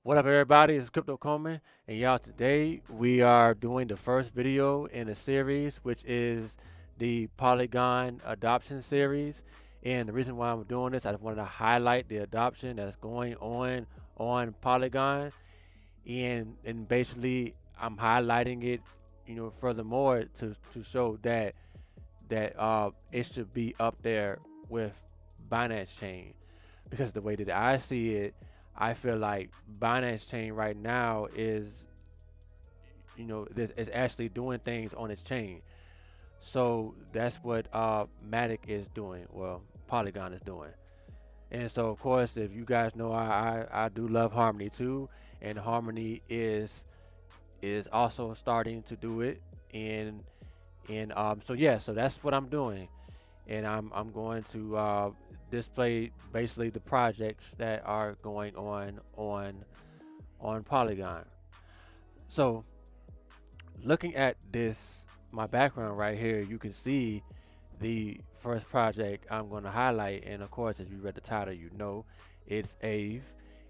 What up, everybody? It's Crypto Coleman, and y'all, today we are doing the first video in a series, which is the Polygon adoption series. And the reason why I'm doing this, I just wanted to highlight the adoption that's going on Polygon, and basically I'm highlighting it, furthermore to show that it should be up there with Binance Chain, because the way that I see it, I feel like Binance Chain right now is actually doing things on its chain. So that's what Matic is doing. Well, Polygon is doing. And so, of course, if you guys know, I do love Harmony too, and Harmony is also starting to do it. And so yeah, so that's what I'm doing, and I'm going to display basically the projects that are going on Polygon. So looking at this, my background right here, you can see the first project I'm going to highlight, and of course, if you read the title, you know it's Aave.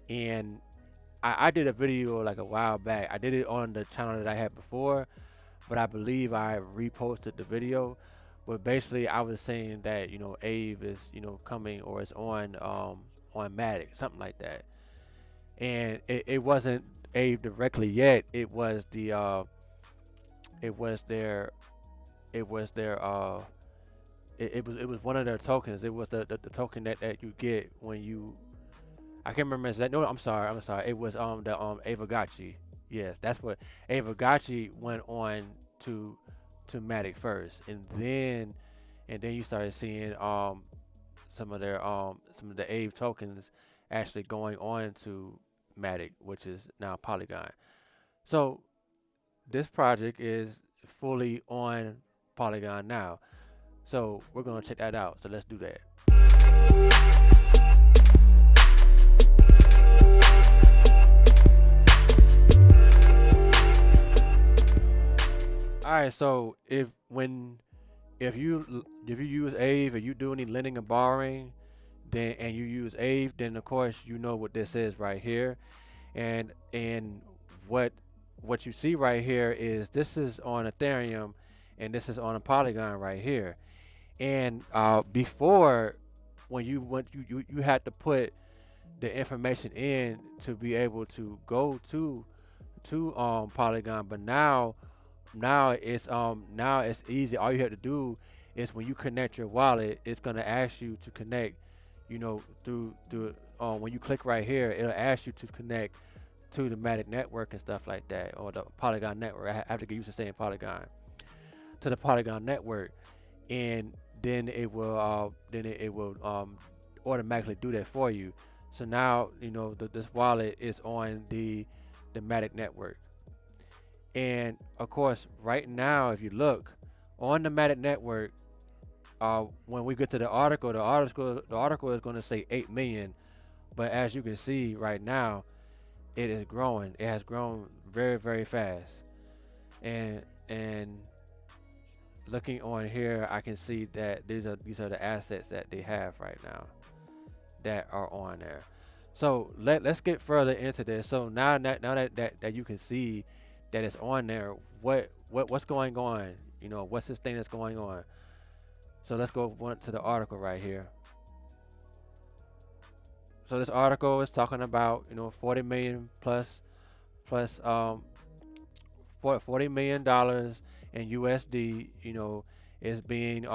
And I did a video like a while back. I did it on the channel that I had before, but I believe I reposted the video. But basically, I was saying that Aave is coming, or it's on Matic, something like that. And it wasn't Aave directly yet. It was their it was their it was one of their tokens. It was the token that you get when you, I can't remember that. No, I'm sorry. It was the Avagachi. Yes, that's what Avagachi went on to Matic first, and then you started seeing some of the Aave tokens actually going on to Matic, which is now Polygon. So this project is fully on Polygon now. So we're gonna check that out. So let's do that. All right. So if you use Aave, if you do any lending and borrowing, then and you use Aave, then of course you know what this is right here. And what you see right here is this is on Ethereum, and this is on a Polygon right here. And before, when you went, you had to put the information in to be able to go to Polygon. But now it's easy. All you have to do is, when you connect your wallet, it's gonna ask you to connect, through when you click right here, it'll ask you to connect to the Matic network and stuff like that, or the Polygon network. I have to get used to saying Polygon, to the Polygon network, and then it will automatically do that for you. So now this wallet is on the Matic network. And of course, right now, if you look on the Matic network, when we get to the article is going to say 8 million, but as you can see right now, it is growing. It has grown very, very fast. And looking on here, I can see that these are the assets that they have right now that are on there. So let's get further into this. So now that you can see that it's on there, what's going on? What's this thing that's going on? So let's go to the article right here. So this article is talking about 40 million plus 40 million dollars in USD. Is being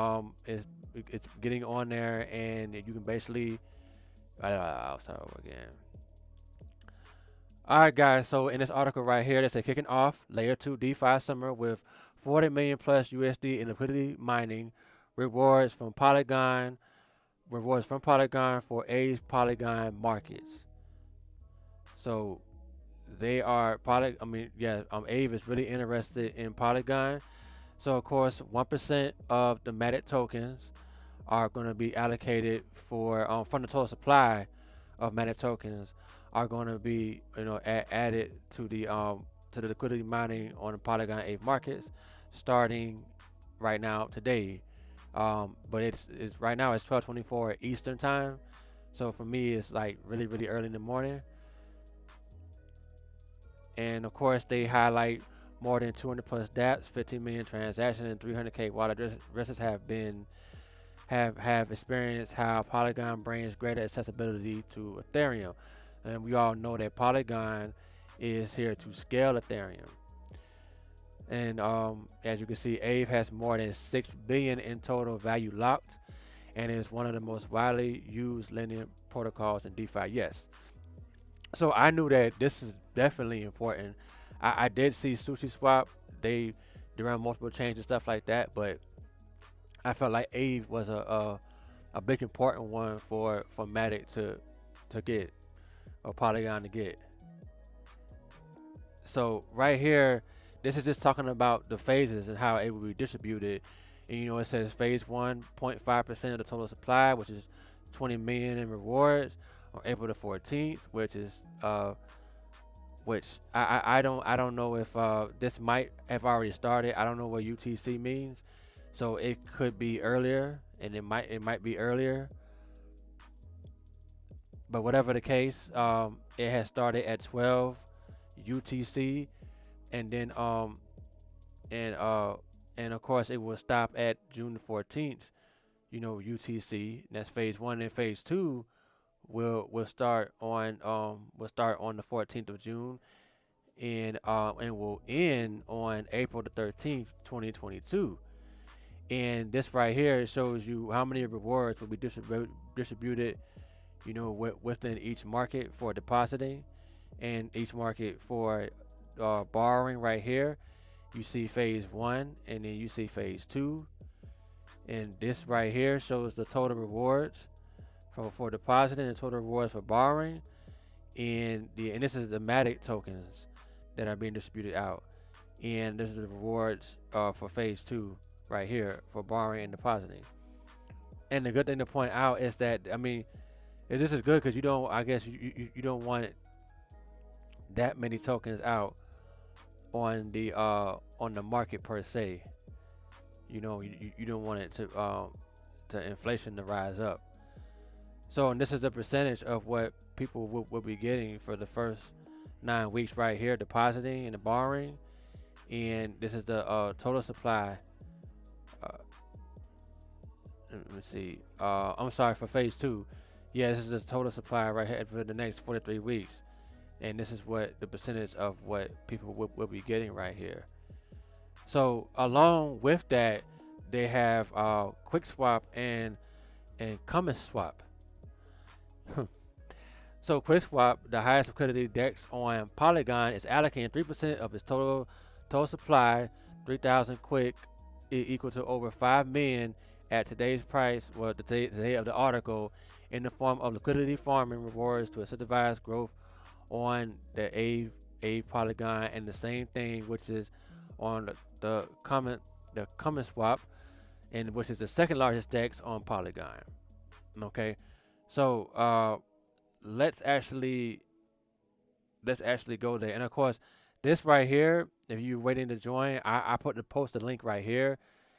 is it's getting on there, and you can basically I'll start over again. All right, guys. So in this article right here, they say kicking off layer 2 DeFi summer with 40 million plus USD in liquidity mining, rewards from Polygon, for Age Polygon markets. So they are Aave is really interested in Polygon. So of course, 1% of the Matic tokens are going to be allocated for from the total supply of Matic tokens are going to be added to the liquidity mining on the Polygon Aave markets, starting right now today. But it's right now it's 12:24 Eastern time. So for me, it's like really, really early in the morning. And of course, they highlight more than 200 plus dApps, 15 million transactions, and 300K wallet addresses have experienced how Polygon brings greater accessibility to Ethereum. And we all know that Polygon is here to scale Ethereum. And as you can see, Aave has more than 6 billion in total value locked, and is one of the most widely used lending protocols in DeFi. Yes. So I knew that this is definitely important. I did see SushiSwap. They run multiple chains and stuff like that, but I felt like Aave was a big important one for Matic to get, or Polygon to get. So right here, this is just talking about the phases and how it will be distributed. And you know, it says phase 1, 0.5% of the total supply, which is 20 million in rewards on April the 14th, which is which I don't know if this might have already started. I don't know what UTC means, so it could be earlier, and it might be earlier. But whatever the case, it has started at 12 UTC, and then and of course it will stop at June 14th. You know, UTC. That's phase 1, and phase 2 will start on the 14th of June, and will end on April the 13th, 2022. And this right here shows you how many rewards will be distributed, you know, within each market for depositing, and each market for borrowing. Right here, you see phase 1, and then you see phase 2, and this right here shows the total rewards for depositing and total rewards for borrowing, and this is the Matic tokens that are being distributed out, and this is the rewards for phase 2 right here for borrowing and depositing. And the good thing to point out is that, I mean, this is good because you don't, I guess you don't want that many tokens out on the market per se. You know, you don't want it to inflation to rise up. So, and this is the percentage of what people will be getting for the first 9 weeks right here, depositing and the borrowing. And this is the total supply. Let me see. I'm sorry, for phase 2. Yeah, this is the total supply right here for the next 43 weeks. And this is what the percentage of what people will be getting right here. So along with that, they have QuickSwap and CommonSwap. So QuickSwap, the highest liquidity DEX on Polygon, is allocating 3% of its total supply, 3,000 quick, equal to over 5 million at today's price, well, the day of the article, in the form of liquidity farming rewards to incentivize growth on the Aave Polygon, and the same thing which is on the CommonSwap, and which is the second largest DEX on Polygon. Okay, so let's actually go there. And of course, this right here, if you're waiting to join, I post the link right here,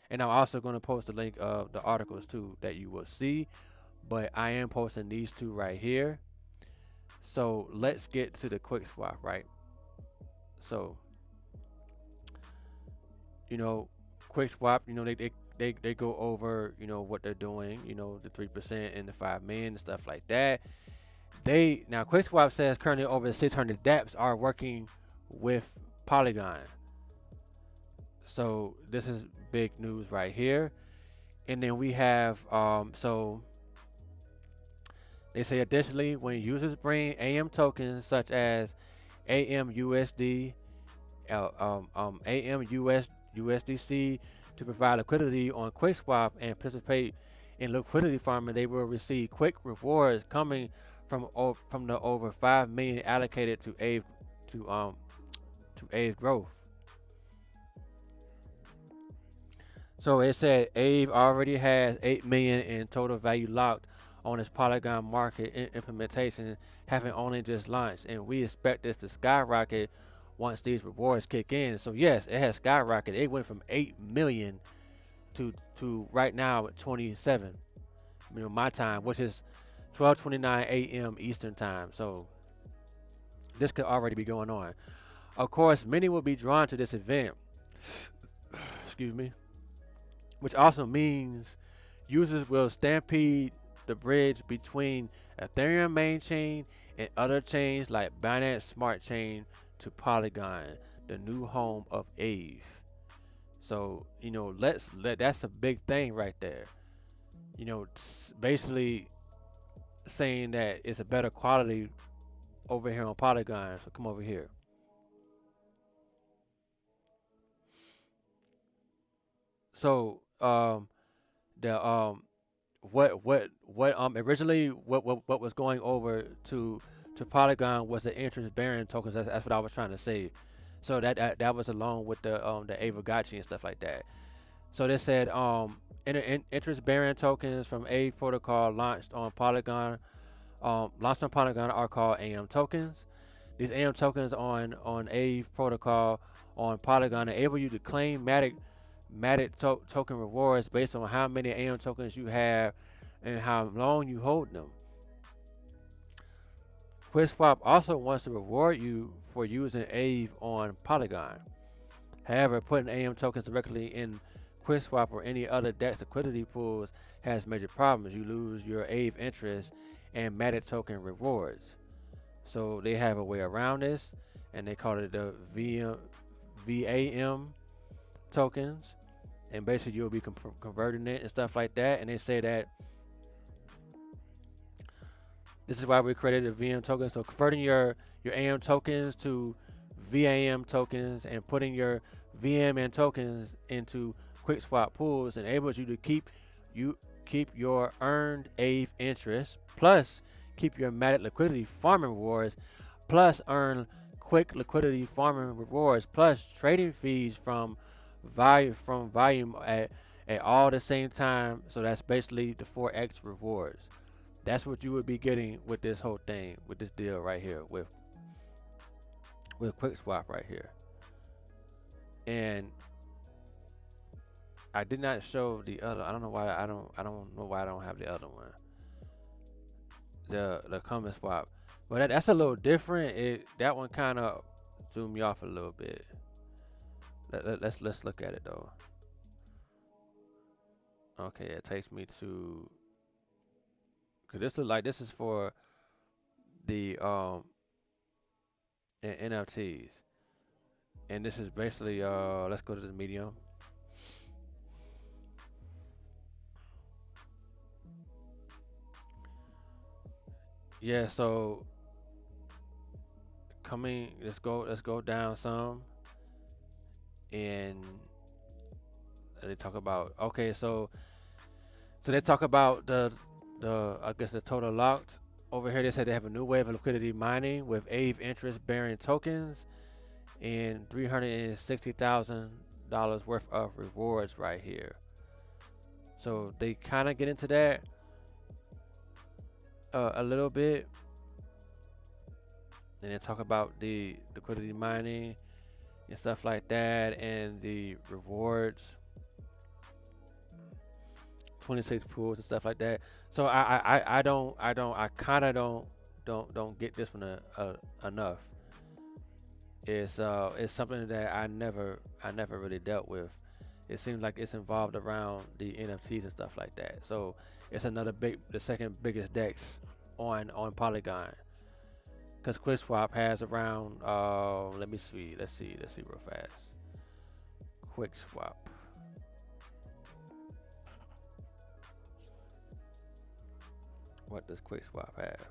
and I'm also going to post the link of the articles too that you will see, but I am posting these two right here. So let's get to the QuickSwap, right? So, you know, QuickSwap, you know, they go over, you know, what they're doing, you know, the 3% and the 5 million and stuff like that. Now QuickSwap says currently over 600 dApps are working with Polygon. So this is big news right here. And then we have so they say additionally, when users bring AM tokens such as AMUSD, AMUSDC to provide liquidity on QuickSwap and participate in liquidity farming, they will receive quick rewards coming from the over 5 million allocated to Aave growth. So it said Aave already has 8 million in total value locked on its Polygon market implementation, having only just launched, and we expect this to skyrocket once these rewards kick in. So yes, it has skyrocketed. It went from 8 million to right now at 27. You know, my time, which is 12:29 a.m. Eastern time. So this could already be going on. Of course, many will be drawn to this event, excuse me, which also means users will stampede the bridge between Ethereum main chain and other chains like Binance Smart Chain to Polygon, the new home of Aave. So, that's a big thing right there. Basically saying that it's a better quality over here on Polygon. So come over here. So the what originally what was going over to Polygon was the interest bearing tokens. That's what I was trying to say. So that was along with the Aave and stuff like that. So they said interest bearing tokens from Aave protocol launched on Polygon are called AM tokens. These AM tokens on Aave protocol on Polygon enable you to claim Matic token rewards based on how many AM tokens you have and how long you hold them. QuickSwap also wants to reward you for using Aave on Polygon. However, putting AM tokens directly in QuickSwap or any other DEX liquidity pools has major problems. You lose your Aave interest and Matic token rewards. So they have a way around this, and they call it the VAM tokens. And basically, you'll be converting it and stuff like that. And they say that this is why we created a VM token. So converting your AM tokens to VAM tokens and putting your VMN tokens into QuickSwap pools enables you to keep your earned Aave interest, plus keep your Matic liquidity farming rewards, plus earn quick liquidity farming rewards, plus trading fees from volume at all the same time. So that's basically the 4x rewards. That's what you would be getting with this whole thing, with this deal right here, with QuickSwap right here. And I did not show the other. I don't know why I don't know why I don't have the other one. The Common Swap, but that's a little different. That one kind of threw me off a little bit. Let's look at it though. Okay, it takes me to, cause this look like this is for the NFTs, and this is basically let's go to the medium. Yeah, so let's go down some, and they talk about, okay, so they talk about the I guess the total locked. Over here they said they have a new wave of liquidity mining with Aave interest bearing tokens and $360,000 worth of rewards right here. So they kind of get into that a little bit, and they talk about the liquidity mining and stuff like that, and the rewards, 26 pools and stuff like that. So I kind of don't get this one enough. It's something that I never really dealt with. It seems like it's involved around the NFTs and stuff like that. So it's the second biggest DEX on Polygon. Because QuickSwap has around let's see real fast. QuickSwap. What does QuickSwap have?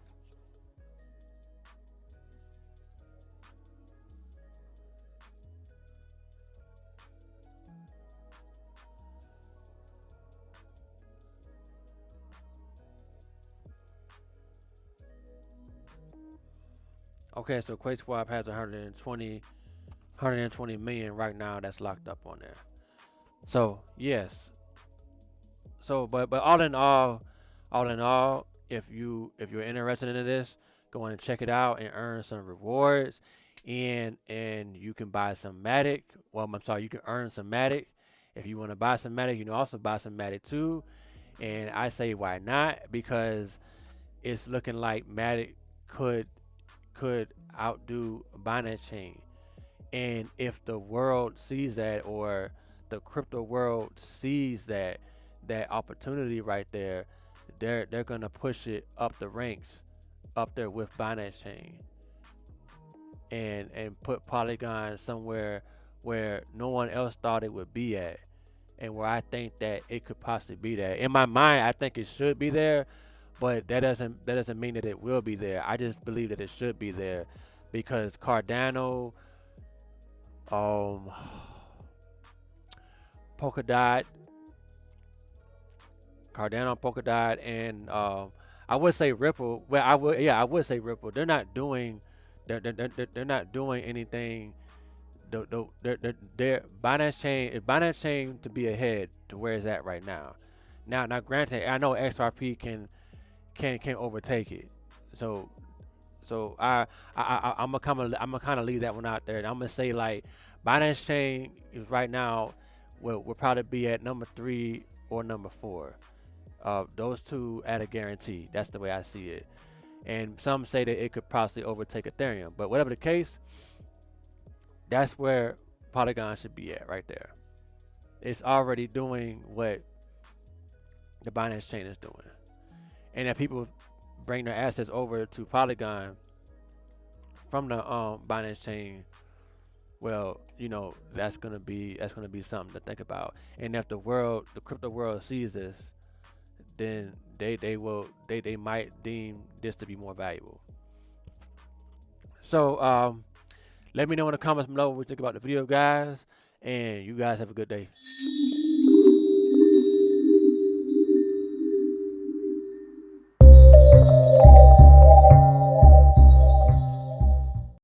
Okay, so QuickSwap has 120 million right now that's locked up on there. So yes. So but all in all, if you're interested in this, go and check it out and earn some rewards, and you can buy some Matic. Well, I'm sorry, you can earn some Matic. If you want to buy some Matic, you can also buy some Matic too. And I say why not? Because it's looking like Matic could outdo Binance Chain. And if the world sees that, or the crypto world sees that opportunity right there, they're gonna push it up the ranks, up there with Binance Chain, and put Polygon somewhere where no one else thought it would be at, and where I think that it could possibly be there. In my mind, I think it should be there, but that doesn't mean that it will be there. I just believe that it should be there because Cardano, um, Polkadot, Polkadot, and I would say Ripple. Well, I would say Ripple. They're not doing anything. Their Binance Chain to be ahead to where it's at right now. Now, granted, I know XRP can overtake it. So I'm gonna kind of leave that one out there. And I'm gonna say like Binance Chain is right now will probably be at number 3 or number 4. Those two at a guarantee. That's the way I see it. And some say that it could possibly overtake Ethereum. But whatever the case, that's where Polygon should be at right there. It's already doing what the Binance Chain is doing. And if people bring their assets over to Polygon from the Binance Chain, well, that's gonna be something to think about. And if the crypto world sees this, then they might deem this to be more valuable. So let me know in the comments below what you think about the video, guys, and you guys have a good day.